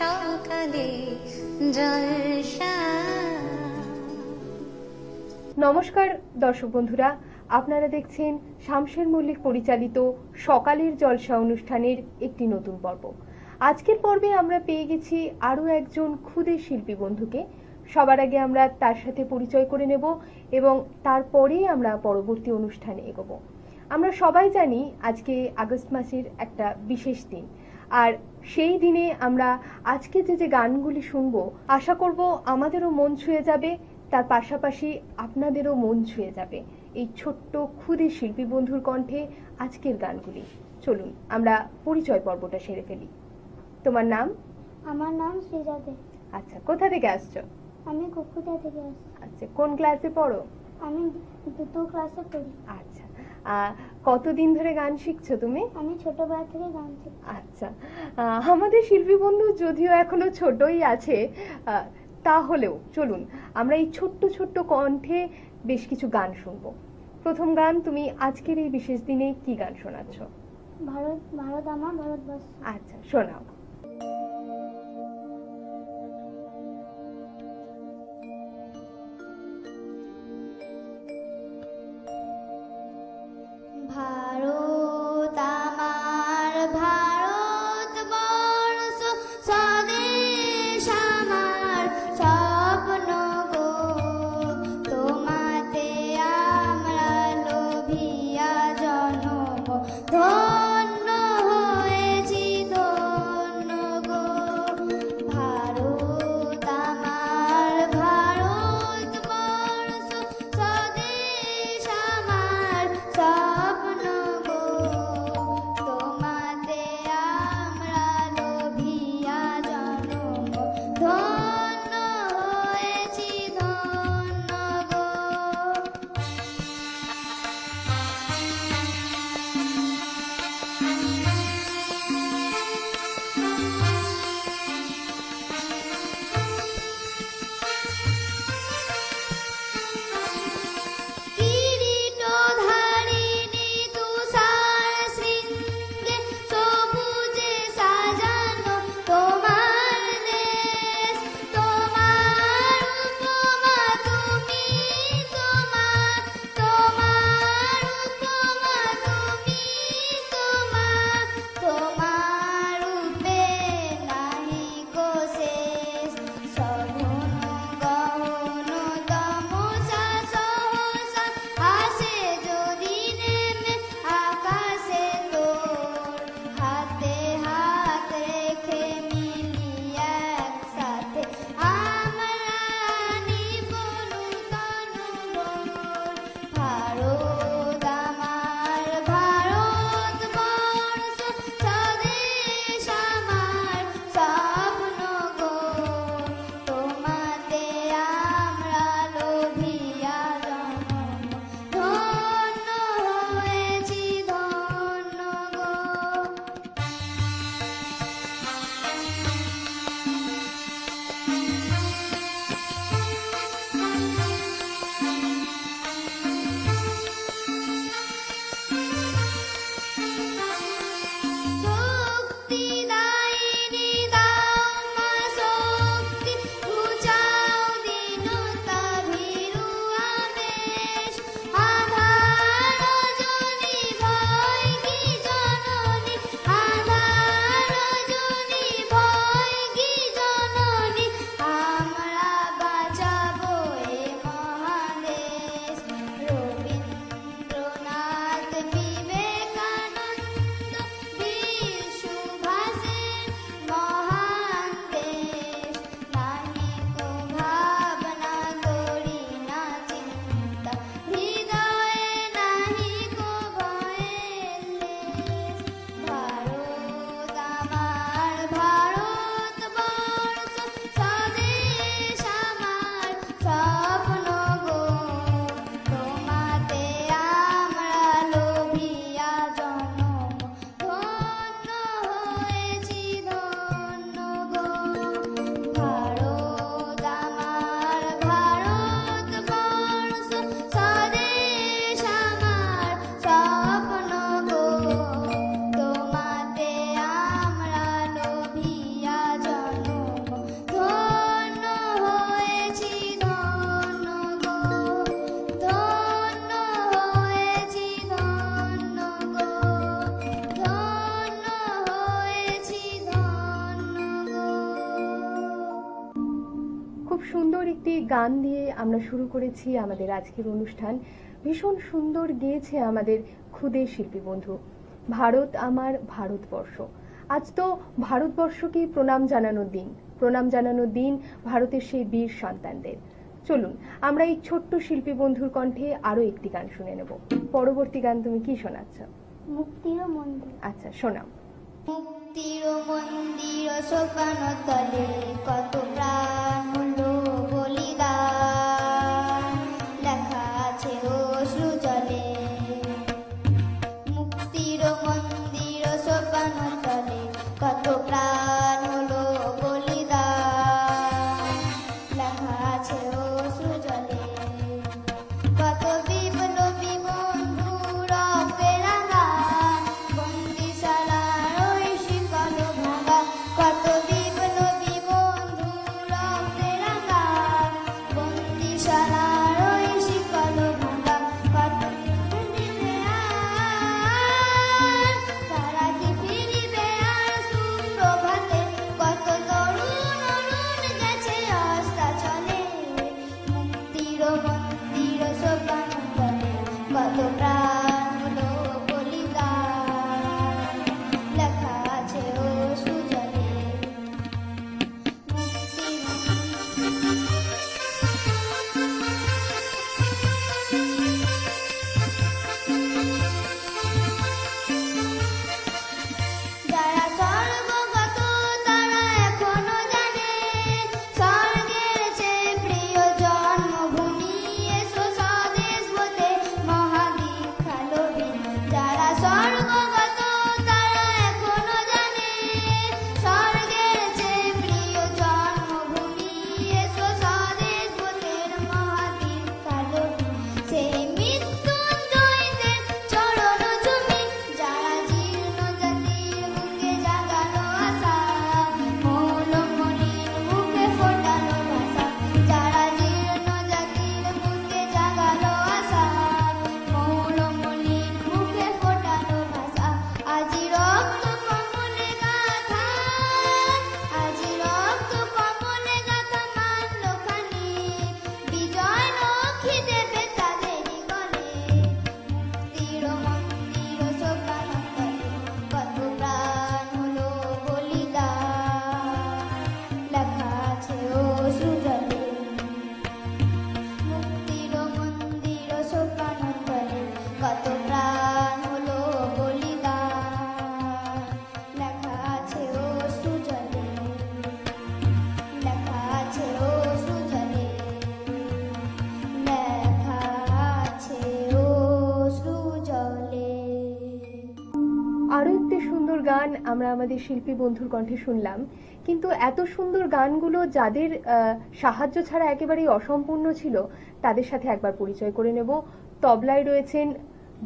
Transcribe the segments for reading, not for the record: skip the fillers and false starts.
সকালে জলসা। নমস্কার দর্শক বন্ধুরা, আপনারা দেখছেন শামশের মল্লিক পরিচালিত সকালের জলসা অনুষ্ঠানের একটি নতুন পর্ব। আজকের পর্বে আমরা পেয়ে গেছি আরও একজন ক্ষুদে শিল্পী বন্ধুকে। সবার আগে আমরা তার সাথে পরিচয় করে নেব এবং তারপরেই আমরা পরবর্তী অনুষ্ঠানে এগোবো। আমরা সবাই জানি আজকে আগস্ট মাসের একটা বিশেষ দিন, আর সেই দিনে আমরা আজকে যে গানগুলি শুনবো আশা করব আমাদেরও মন ছুঁয়ে যাবে, তার পাশাপাশি আপনাদেরও মন ছুঁয়ে যাবে এই ছোট্ট ক্ষুদে শিল্পী বন্ধুর কণ্ঠে আজকের গানগুলি। চলুন আমরা পরিচয় পর্বটা সেরে ফেলি। তোমার নাম? আমার নাম সৃজা দে। আচ্ছা, কোথা থেকে আসছো? আমি কুকুরটা থেকে আসছি। আচ্ছা, কোন ক্লাসে পড়ো? আমি 2 ক্লাসে পড়ি। আচ্ছা, কতদিন ধরে গান শিখছো তুমি? আমি ছোটবেলা থেকে গান শিখি। আচ্ছা, আমাদের শিল্পী বন্ধু যদিও এখনো ছোটই আছে, তাহলেও চলুন আমরা এই ছোট্ট ছোট্ট কণ্ঠে বেশ কিছু গান শুনবো। প্রথম গান, তুমি আজকের এই বিশেষ দিনে কি গান শোনাচ্ছ? ভারত ভারত আমার ভারতবর্ষ। আচ্ছা, শোনাও। ভারত আমার ভারতবর্ষ, স্বদেশ আমার স্বপ্ন গো, তোমাতে আমরা লোভিয়া জন্ম, ধন্য হয়েছি ধন্য একটি গান দিয়ে আমরা শুরু করেছি আমাদের আজকের অনুষ্ঠান। ভীষণ সুন্দর গেয়েছে আমাদের ক্ষুদে শিল্পী বন্ধু। ভারত আমার ভারতবর্ষ। আজ তো ভারতবর্ষকে প্রণাম জানানোর দিন, প্রণাম জানানোর দিন ভারতের সেই বীর সন্তানদের। চলুন আমরা এই ছোট্ট শিল্পী বন্ধুর কণ্ঠে আরো একটি গান শুনে নেব। পরবর্তী গান তুমি কি শোনাচ্ছ? মুক্তির মন্দির। আচ্ছা, শোনাও। মুক্তির মন্দির সোপান তলে কত প্রাণ হলো বলিদান, লেখা আছে অশ্রু জলে। মুক্তির মন্দির সোপান তলে কত প্রাণ হলো বলিদান, লেখা আছে অশ্রু জলে। কত বিপ্লবী বন্ধু রক্তের রাঙা, বন্দিশালার ওই শিকল ভাঙা। কত বিপ্লবী বন্ধু রক্তের রাঙা, বন্দিশালার ওই শিকল ভাঙা। কত ফিরিবে আর, তারা কি ফিরিবে আর সুপ্রভাতে? কত তরুণ অরুণ গেছে অস্তাচলে। মুক্তির মন্দির সোপান তলে কত প্রাণ হলো বলিদান, লেখা আছে অশ্রু জলে। যারা স্বর্গগত তারা এখনো জানে, স্বর্গের চেয়ে প্রিয় জন্মভূমি, এসো স্বদেশ হতে মহাদীক্ষা লোভী। যারা স্বর্গগত তারা এখনো জানে, স্বর্গের চেয়ে প্রিয় জন্মভূমি, এসো স্বদেশ হতে মহাদীক্ষা লোভী। সেই মৃত্যুঞ্জয়দের চরণ চুমি, যারা জীর্ণ জাতির বুকে জাগালো আশা, মৌল মলিন মুখে ফোটালো ভাষা। যারা জীর্ণ জাতির বুকে জাগালো আশা, মৌল মলিন মুখে ফোটালো ভাষা। আজি রক্ত কমলে গাথা, আজি রক্ত কমলে গাথা মানলো খানি, বিজয় লক্ষ্মী দেবে তাদেরই গলে। মুক্তির মন্দির সোপান তলে কত প্রাণ হলো বলিদান, লেখা আছে অশ্রু জলে। মুক্তির মন্দির সোপান তলে কত প্রাণ হলো বলিদান, লেখা আছে অশ্রু জলে। লেখা আছে অশ্রু জলে, লেখা আছে অশ্রু জলে। আরো একটি সুন্দর গান আমরা আমাদের শিল্পী বন্ধুর কণ্ঠে শুনলাম। কিন্তু এত সুন্দর গানগুলো যাদের সাহায্য ছাড়া একেবারেই অসম্পূর্ণ ছিল, তাদের সাথে একবার পরিচয় করে নেব। তবলায় রয়েছেন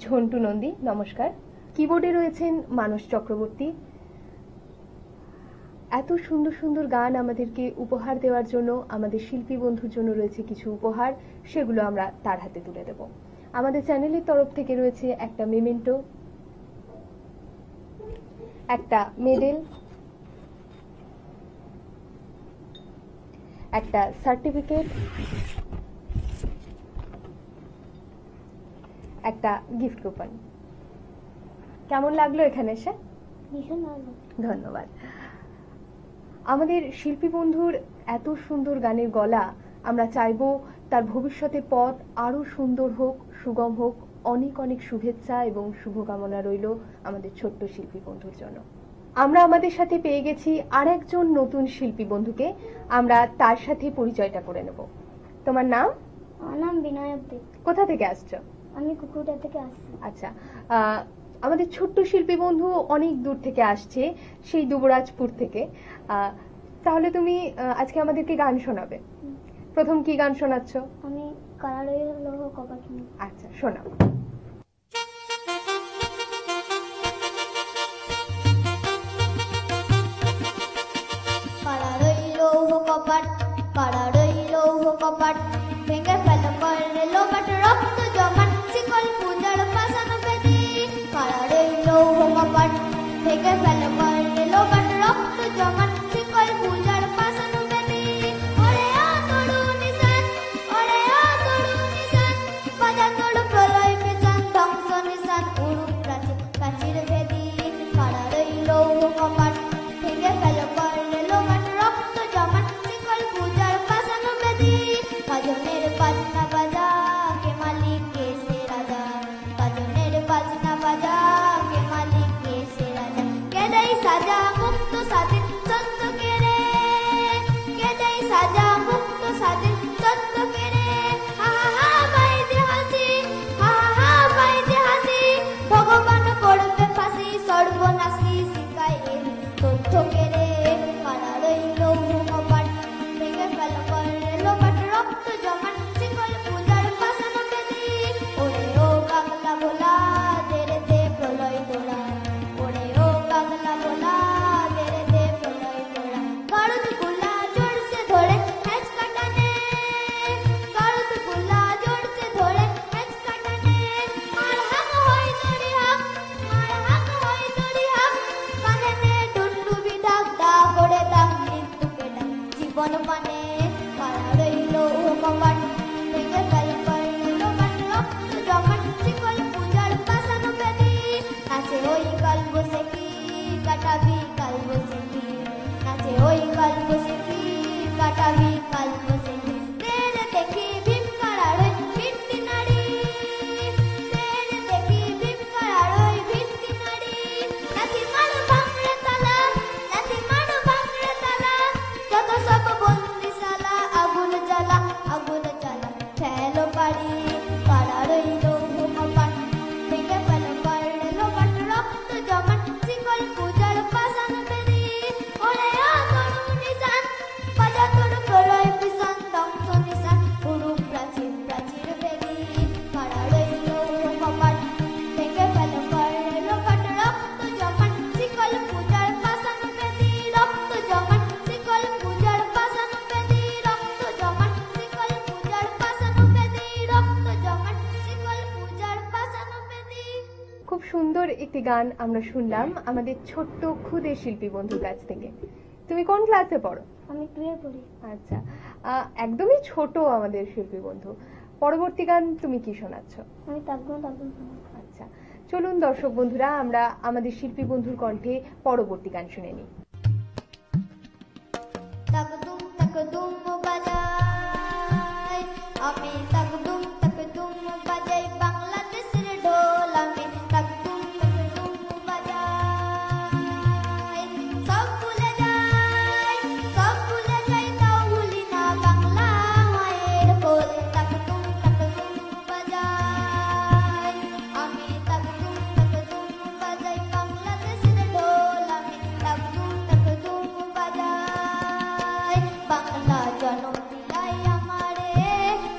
ঝন্টু নন্দী, নমস্কার। কিবোর্ডে রয়েছেন মানস চক্রবর্তী। এত সুন্দর সুন্দর গান আমাদেরকে উপহার দেওয়ার জন্য আমাদের শিল্পী বন্ধুর জন্য রয়েছে কিছু উপহার, সেগুলো আমরা তার হাতে তুলে দেব। আমাদের চ্যানেলের তরফ থেকে রয়েছে একটা মেমেন্টো, একটা মেডেল, একটা সার্টিফিকেট, একটা গিফট কুপন। কেমন লাগলো এখানে এসে? ভীষণ ভালো। ধন্যবাদ। আমাদের শিল্পী বন্ধুর এত সুন্দর গানের গলা, আমরা চাইবো তার ভবিষ্যতে পথ আরো সুন্দর হোক, সুগম হোক। অনেক অনেক শুভেচ্ছা এবং শুভকামনা রইল আমাদের ছোট্ট শিল্পী বন্ধুর জন্য। আমরা আমাদের সাথে পেয়ে গেছি আর একজন নতুন শিল্পী বন্ধুকে। আমরা তার সাথে পরিচয়টা করে নেব। তোমার নাম? আমার নাম বিনয় দে। কোথা থেকে আসছো? আমি কুকুরটা থেকে আসছি। আচ্ছা, আমাদের ছোট্ট শিল্পী বন্ধু অনেক দূর থেকে আসছে, সেই যুবরাজপুর থেকে। তাহলে তুমি আজকে আমাদেরকে গান শোনাবে। প্রথম কি গান শোনাচ্ছ? আমি কারারই লৌহ কপাট। আচ্ছা, শোনাও। কারারই লৌহ কপাট, কারারই লৌহ কপাট, ভেঙে ফেল করে লোবাট রক্ত জমাট, শিকল পূজার পাশান বেদি। কারারই লৌহ কপাট, ভেঙে ফেল করে লোবাট রক্ত জমাট, শিকল পূজার পাশান বেদি। ওরে আ তরুণী আছে ওই গল্প শিখি কাটাবি গল্প শিখি তেরে দেখি ভীম কারার ওই ভিত্তি নারী তেরে দেখি ভীম কারার ওই ভিত্তি নারী লাথি মারো ভাঙড়ে তালা লাথি মারো ভাঙড়ে তালা যত সব বন্দিশালা আগুন জ্বালা ফেলো বাড়ি কারার ওই লৌহ কপাট ভেঙে ফেলো করলে লোপাট রক্ত জমাট শিকল পূজার পাষাণ বেদি ওরে তরু নিশান বাজা তোর প্রলয় পিছন ধ্বংস নিশান পুরু প্রাচীর প্রাচীর বেদি কারার ওই লৌহ কপাট ভেঙে ফেলো করলে লোপাট রক্ত জমাট শিকল পূজার পাষাণ বেদি রক্ত জমাট শিকল পূজার পাষাণ বেদি রক্ত জমাট শিকল পূজার পাষাণ বেদি রক্ত জমাট শিকল পূজার পাষাণ বেদি। খুব সুন্দর একটি গান আমরা শুনলাম আমাদের ছোট্ট ক্ষুদে শিল্পী বন্ধুর কাছ থেকে। তুমি কোন ক্লাসে পড়ো? আমি টুয়ে পড়ি। আচ্ছা, একদমই ছোট আমাদের শিল্পী বন্ধু। পরবর্তী গান তুমি কি শোনাচ্ছ? আমি তাকগুন আচ্ছা, চলুন দর্শক বন্ধুরা আমরা আমাদের শিল্পী বন্ধুর কণ্ঠে পরবর্তী গান শুনে নিই। তাকদুম তাকদুম বাজাই আমি তাকদুম বাজাই বাংলাদেশের ঢোল আমি তাকদুম বাজাই সব ভুলে যাই তাও ভুলি না বাংলা মায়ের কোল তাকদুম বাজাই আমি তাকদুম বাজাই বাংলাদেশের ঢোল আমি তাকদুম বাজাই বাংলা জনম দিলাই আমারে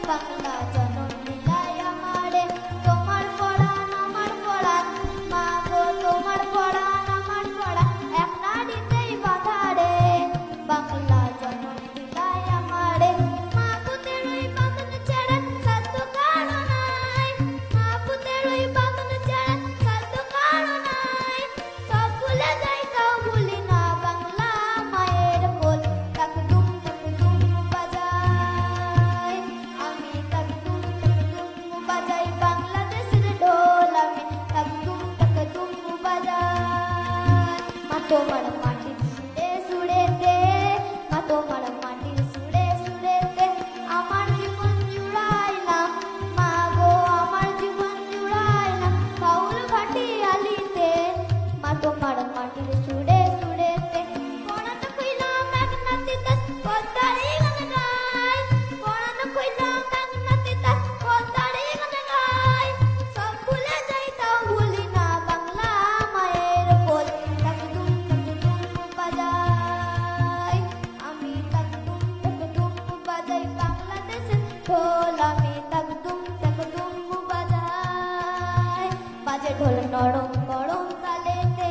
বাংলা জনম দিলাই আমারে তোমার পরাণ আমার পরাণ মা গো তোমার পরাণ আমার পরাণ এক নাড়িতেই বাঁধা রে বাংলা জনম দিলাই আমারে মা পুতের ওই বাঁধন ছেড়ে সাধ্য কারো নাই মা পুতের ওই বাঁধন ছেড়ে সাধ্য কারো নাই সব ভুলে যাই তাও ভুলি না বাংলা মায়ের কোল তাকদুম বাজাই আমি তাকদুম বাজাই বাংলাদেশের ঢোল আমি তাকদুম বাজাই মা তোমার মাটির সুরে সুরেতে মা তোমার মাটির সুরে সুরেতে আমার জীবন জুড়াইলাম মা গো আমার জীবন জুড়াইলাম কাউল ঘাটি আলিতে মা তোমার মাটির সুরে সুরেতে পরাণ কইলাম এক নাতিতে পদ্মারি গান গাই পরাণ কইলাম এক নাতিতে পদ্মারি গান গাই সব ভুলে যাই তাও ভুলি না বাংলা মায়ের কোল তাকদুম বাজাই আমি তাকদুম বাজাই বাংলাদেশের ঢোল আমি তাকদুম বাজাই বাজে ঢোল নরম গরম তালেতে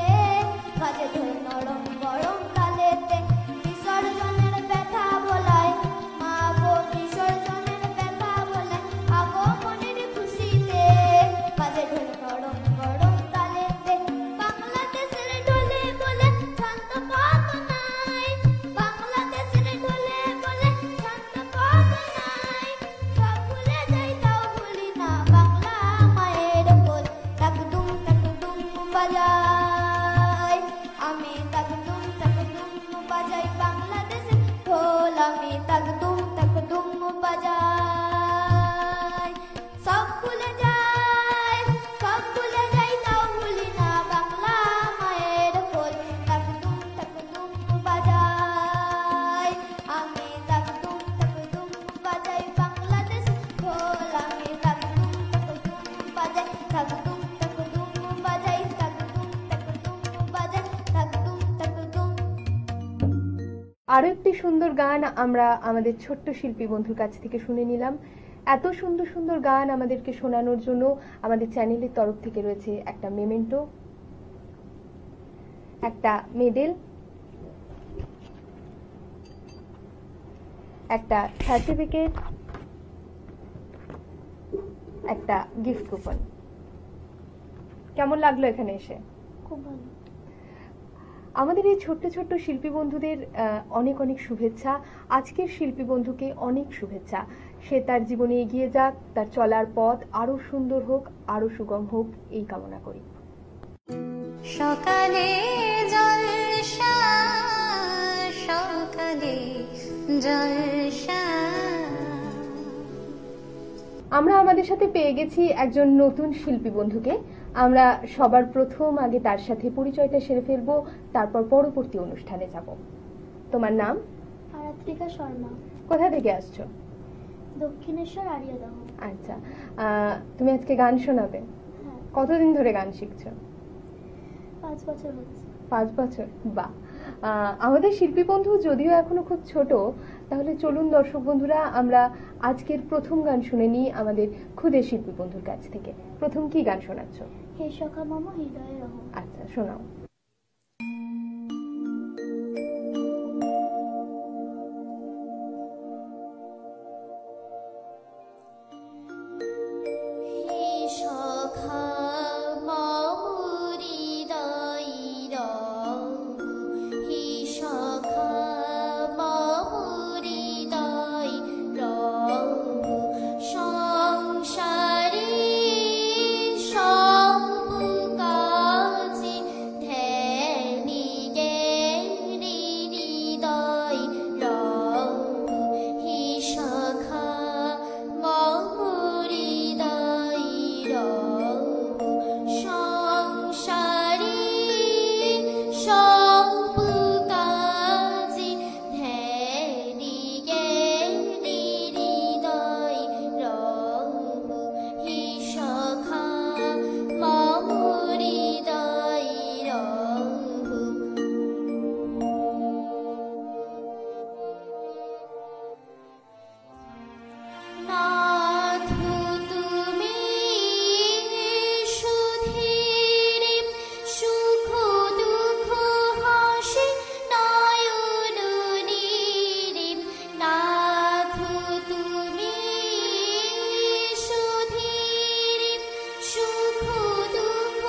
বাজে ঢোল নরম গরম তালেতে বিসর্জনের ব্যথা বলায় মা গো বিসর্জনের ব্যথা বলায় আগমনের খুশিতে বাজে ঢোল নরম গরম তালেতে বাংলাদেশের ঢোলে বলে শান্ত কত নাই বাংলাদেশের ঢোলে বলে শান্ত কত নাই সব ভুলে যাই তাও ভুলি না বাংলা মায়ের কোল তাকদুম বাজাই আমি তাকদুম বাজাই বাংলাদেশের ঢোল আমি তাকদুম বাজাই সব ভুলে যাই তাও ভুলি না বাংলা মায়ের কোল তাকদুম বাজাই আমি তাকদুম বাজাই বাংলাদেশের ঢোল আমি তাকদুম বাজাই তাকদুম বাজাই তাকদুম। আরো একটি সুন্দর গান আমরা আমাদের ছোট্ট শিল্পী বন্ধুর কাছ থেকে শুনে নিলাম। এত সুন্দর সুন্দর গান আমাদেরকে শোনানোর জন্য আমাদের চ্যানেলের তরফ থেকে রয়েছে একটা মেমেন্টো, একটা মেডেল, একটা সার্টিফিকেট, একটা গিফট কুপন। কেমন লাগলো এখানে এসে? খুব ভালো। আমাদের এই ছোট্ট ছোট্ট শিল্পী বন্ধুদের অনেক অনেক শুভেচ্ছা। আজকের শিল্পী বন্ধুকে অনেক শুভেচ্ছা। সে তার জীবনে এগিয়ে যাক, তার চলার পথ আরো সুন্দর হোক, আরো সুগম হোক, এই কামনা করি। সকালে জলসা সকালে জলসা। আমরা আমাদের সাথে পেয়ে গেছি একজন নতুন শিল্পী বন্ধুকে। আমরা সবার প্রথম আগে তার সাথে পরিচয়টা সেরে ফেলবো, তারপর পরবর্তী অনুষ্ঠানে যাব। তোমার নাম? আরাত্রিকা শর্মা, কোথা থেকে আসছো? দক্ষিণেশ্বর আরিয়াদহ। আচ্ছা, তুমি আজকে গান শোনাবে? হ্যাঁ, কতদিন ধরে গান শিখছো? 5 বছর হচ্ছে। 5 বছর, বাহ। আমাদের শিল্পী বন্ধু যদিও এখনো খুব ছোট, তাহলে চলুন দর্শক বন্ধুরা আমরা আজকের প্রথম গান শুনে নিই আমাদের খুদে শিল্পী বন্ধুর কাছ থেকে। প্রথম কি গান শোনাচ্ছ? হে সখা মম হৃদয়ে রহ। আচ্ছা, শোনাও। হে সখা মম হৃদয়ে রহ, হে সখা মম হৃদয়ে রহ। সংসারে সব কাজে ধ্যানে জ্ঞানে হৃদয় রহ, হে সখা মম হৃদয় রহ। সংসারে সব কাজে ধ্যানে জ্ঞানে হৃদয় রহ, হে সখা মম হৃদয় রহ। নাথ তুমি সুধীরে সুখ দুঃখ হাসি নয়ন নীরে। নাথ তুমি সুধীরে সুখ দুঃখ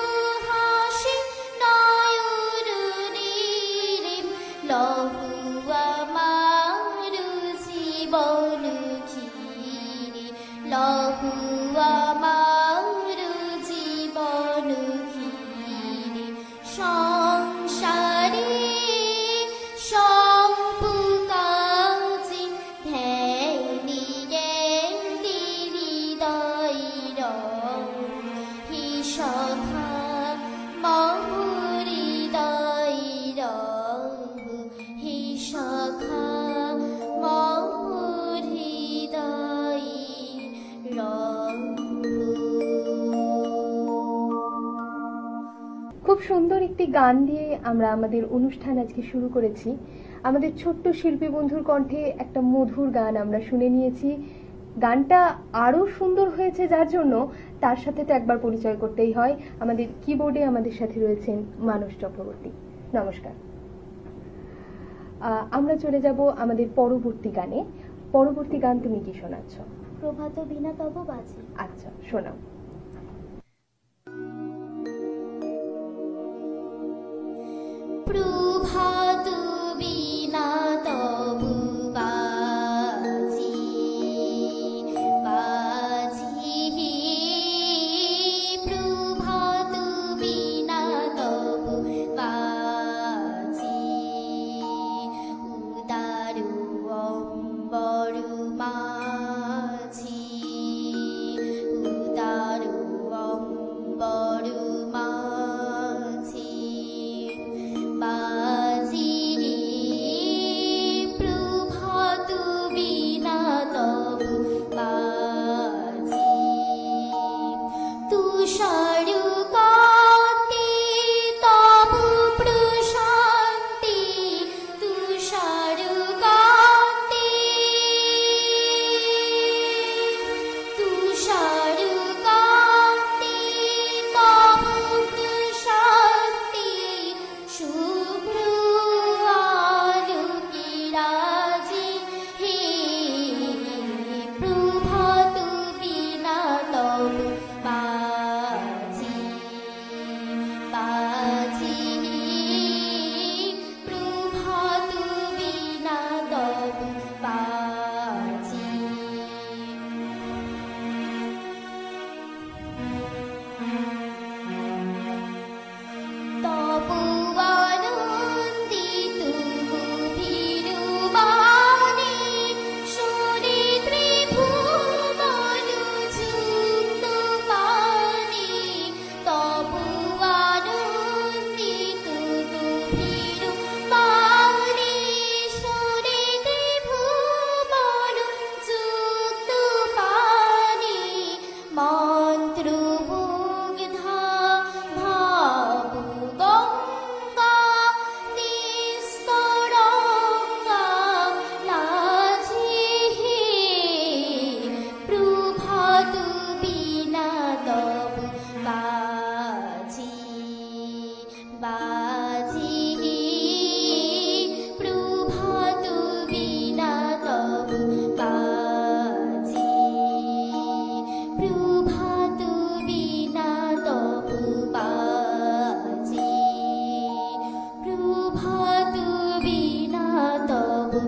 হাসি নয়ন নীরে। লহু আমার জীবন ক্ষীরে, লহু আমার জীবন ক্ষীরে। সংসারে সব কাজে ধ্যানে জ্ঞানে হৃদয় রহ, হে সখা মম হৃদয় রহ, হে সখা মম হৃদয় রহ। খুব সুন্দর একটি গান দিয়ে আমরা আমাদের অনুষ্ঠান আজকে শুরু করেছি। আমাদের ছোট্ট শিল্পী বন্ধুর কণ্ঠে একটা মধুর গান আমরা শুনে নিয়েছি। গানটা আরো সুন্দর হয়েছে যার জন্য তার সাথে তো একবার পরিচয় করতেই হয়। আমাদের কিবোর্ডে আমাদের সাথে রয়েছেন মানস চক্রবর্তী। নমস্কার। আমরা চলে যাব আমাদের পরবর্তী গানে। পরবর্তী গান তুমি কি শোনাচ্ছ? প্রভাত বিনা তব বাজে। আচ্ছা, শোনাও। প্রভাত বিনা তবু বাজি, বাজি। প্রভাত বিনা তবু বাজি। উদারু অম্বরু মাঝি, উদারু অম্বরু মাঝি।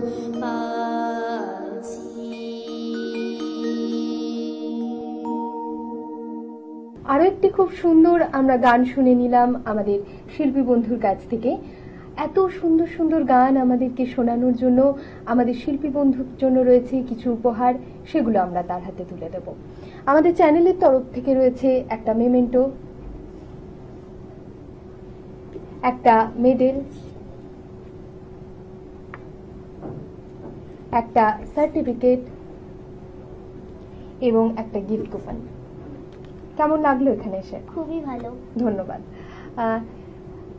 আরো একটি খুব সুন্দর আমরা গান শুনে নিলাম আমাদের শিল্পী বন্ধুর কাছ থেকে। এত সুন্দর সুন্দর গান আমাদেরকে শোনানোর জন্য আমাদের শিল্পী বন্ধুর জন্য রয়েছে কিছু উপহার, সেগুলো আমরা তার হাতে তুলে দেব। আমাদের চ্যানেলের তরফ থেকে রয়েছে একটা মেমেন্টো, একটা মেডেল, একটা সার্টিফিকেট এবং একটা গিফট কুপন। কেমন লাগলো এখানে এসে? খুবই ভালো। ধন্যবাদ।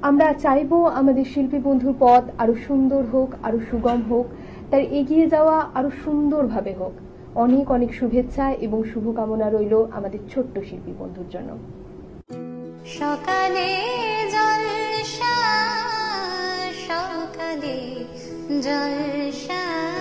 আমরা চাইবো আমাদের শিল্পী বন্ধুর পথ আরো সুন্দর হোক, আরো সুগম হোক, তার এগিয়ে যাওয়া আরো সুন্দরভাবে হোক। অনেক অনেক শুভেচ্ছা এবং শুভকামনা রইল আমাদের ছোট্ট শিল্পী বন্ধুর জন্য। সকালে জলসা, সকালে জলসা।